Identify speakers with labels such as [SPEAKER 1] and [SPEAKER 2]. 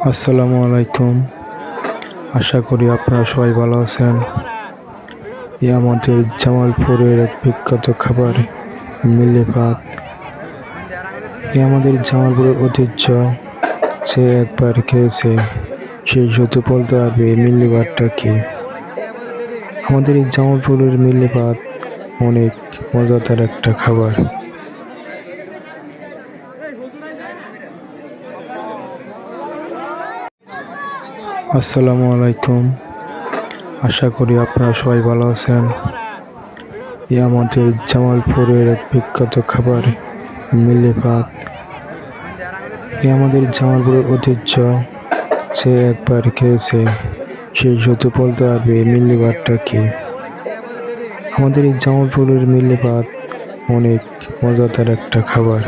[SPEAKER 1] আসসালামু আলাইকুম। আশা করি আপনারা সবাই ভালো আছেন। আমাদের জামালপুরের এক বিখ্যাত খাবার মিলে ভাত। আমাদের জামালপুরের ঐতিহ্য। যে একবার খেয়েছে সে শুধু বলতে পারবে মিলে ভাতটা কি। আমাদের এই জামালপুরের মিলে ভাত অনেক মজাদার একটা খাবার। আসসালামু আলাইকুম। আশা করি আপনারা সবাই ভালো আছেন। আমাদের জামালপুরের এক বিখ্যাত খাবার মিলে ভাত। আমাদের জামালপুরের ঐতিহ্য। যে একবার খেয়েছে সে শুধু বলতে পারবে মিলে ভাতটা কি। আমাদের এই জামালপুরের মিলে ভাত অনেক মজাদার একটা খাবার।